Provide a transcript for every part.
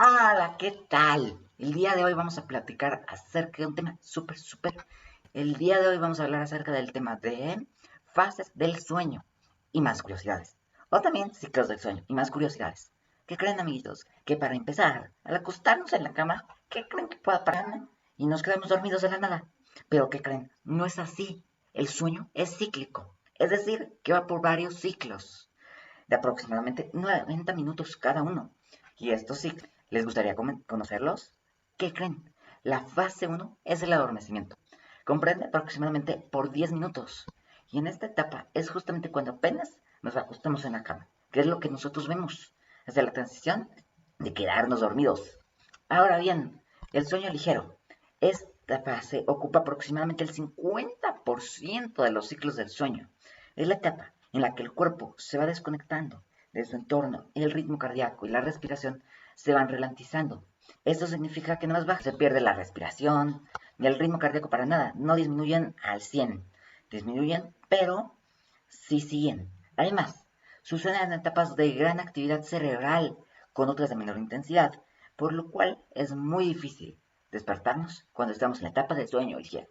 Hola, ¿qué tal? El día de hoy vamos a platicar acerca de un tema súper. El día de hoy vamos a hablar acerca del tema de fases del sueño y más curiosidades. O también ciclos del sueño y más curiosidades. ¿Qué creen, amiguitos? Que para empezar, al acostarnos en la cama, ¿qué creen que pueda pasar? Y nos quedamos dormidos de la nada. Pero ¿qué creen? No es así. El sueño es cíclico. Es decir, que va por varios ciclos de aproximadamente 90 minutos cada uno. Y estos sí, ¿les gustaría conocerlos? ¿Qué creen? La fase 1 es el adormecimiento. Comprende aproximadamente por 10 minutos. Y en esta etapa es justamente cuando apenas nos acostamos en la cama, que es lo que nosotros vemos. Es la transición de quedarnos dormidos. Ahora bien, el sueño ligero. Esta fase ocupa aproximadamente el 50% de los ciclos del sueño. Es la etapa en la que el cuerpo se va desconectando de su entorno, el ritmo cardíaco y la respiración se van ralentizando. Esto significa que no más baja, se pierde la respiración y el ritmo cardíaco para nada, no disminuyen al 100, disminuyen, pero sí siguen. Además, suceden en etapas de gran actividad cerebral con otras de menor intensidad, por lo cual es muy difícil despertarnos cuando estamos en la etapa de sueño ligero.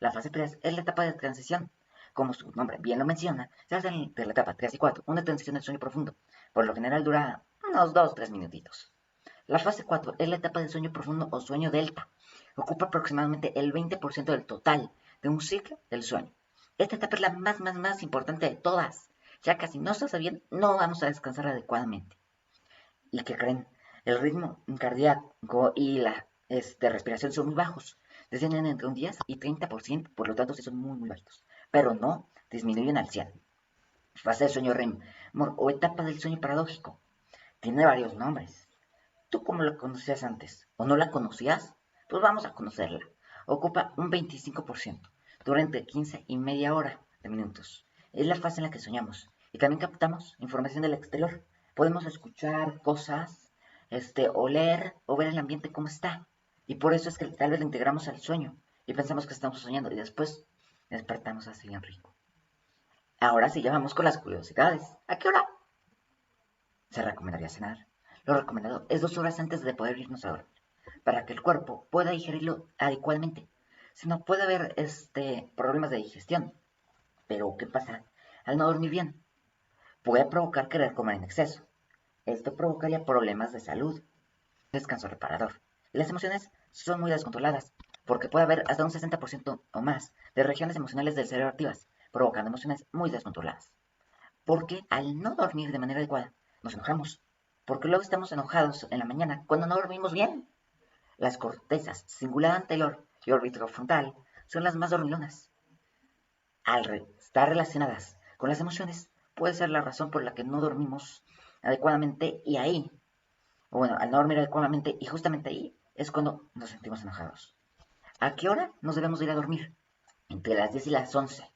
La fase 3 es la etapa de transición. Como su nombre bien lo menciona, se hace entre la etapa 3 y 4, una transición del sueño profundo. Por lo general dura unos 2-3 minutitos. La fase 4 es la etapa de sueño profundo o sueño delta. Ocupa aproximadamente el 20% del total de un ciclo del sueño. Esta etapa es la más importante de todas, ya que si no se hace bien, no vamos a descansar adecuadamente. ¿Y qué creen? El ritmo cardíaco y la respiración son muy bajos. Descienden entre un 10 y 30%, por lo tanto sí son muy bajitos. Pero no disminuyen al 100. Fase de sueño REM o etapa del sueño paradójico. Tiene varios nombres. ¿Tú cómo la conocías antes? ¿O no la conocías? Pues vamos a conocerla. Ocupa un 25%, durante 15 y media hora de minutos. Es la fase en la que soñamos y también captamos información del exterior. Podemos escuchar cosas, oler o ver el ambiente cómo está. Y por eso es que tal vez la integramos al sueño y pensamos que estamos soñando y después despertamos así bien rico. Ahora sí, ya vamos con las curiosidades. ¿A qué hora se recomendaría cenar? Lo recomendado es 2 horas antes de poder irnos a dormir, para que el cuerpo pueda digerirlo adecuadamente. Si no, puede haber problemas de digestión. Pero, ¿qué pasa al no dormir bien? Puede provocar querer comer en exceso. Esto provocaría problemas de salud. Descanso reparador. Las emociones son muy descontroladas, porque puede haber hasta un 60% o más de regiones emocionales del cerebro activas, provocando emociones muy descontroladas. Porque al no dormir de manera adecuada, nos enojamos. Porque luego estamos enojados en la mañana cuando no dormimos bien. Las cortezas cingulada anterior y orbitofrontal son las más dormilonas. Al estar relacionadas con las emociones, puede ser la razón por la que no dormimos adecuadamente y ahí, o bueno, al no dormir adecuadamente y justamente ahí es cuando nos sentimos enojados. ¿A qué hora nos debemos ir a dormir? Entre las 10 y las 11,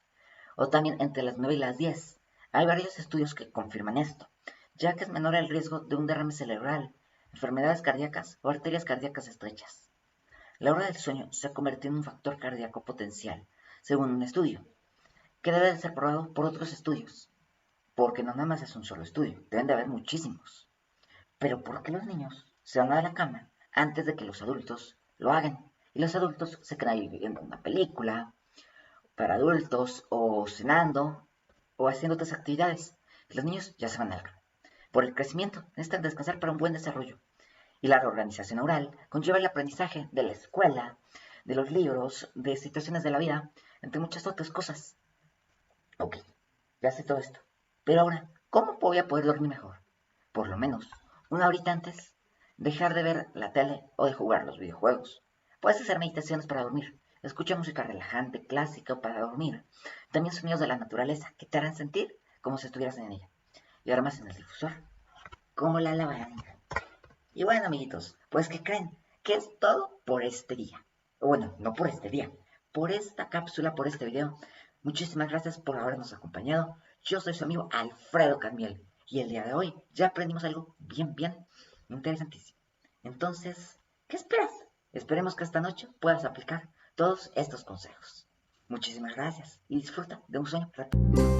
o también entre las 9 y las 10. Hay varios estudios que confirman esto, ya que es menor el riesgo de un derrame cerebral, enfermedades cardíacas o arterias cardíacas estrechas. La hora del sueño se ha convertido en un factor cardíaco potencial, según un estudio, que debe de ser probado por otros estudios, porque no nada más es un solo estudio, deben de haber muchísimos. Pero ¿por qué los niños se van a la cama antes de que los adultos lo hagan? Y los adultos se quedan ahí viendo una película para adultos, o cenando, o haciendo otras actividades. Los niños ya se van a la cama. Por el crecimiento, necesitan descansar para un buen desarrollo. Y la reorganización oral conlleva el aprendizaje de la escuela, de los libros, de situaciones de la vida, entre muchas otras cosas. Ok, ya sé todo esto. Pero ahora, ¿cómo voy a poder dormir mejor? Por lo menos una horita antes, dejar de ver la tele o de jugar los videojuegos. Puedes hacer meditaciones para dormir. Escucha música relajante, clásica para dormir. También sonidos de la naturaleza que te harán sentir como si estuvieras en ella. Y armas en el difusor, como la lavanda. Y bueno, amiguitos, pues ¿qué creen? Que es todo por este día. Bueno, no por este día, por esta cápsula, por este video. Muchísimas gracias por habernos acompañado. Yo soy su amigo Alfredo Carmiel y el día de hoy ya aprendimos algo bien interesantísimo. Entonces, ¿qué esperas? Esperemos que esta noche puedas aplicar todos estos consejos. Muchísimas gracias y disfruta de un sueño rápido.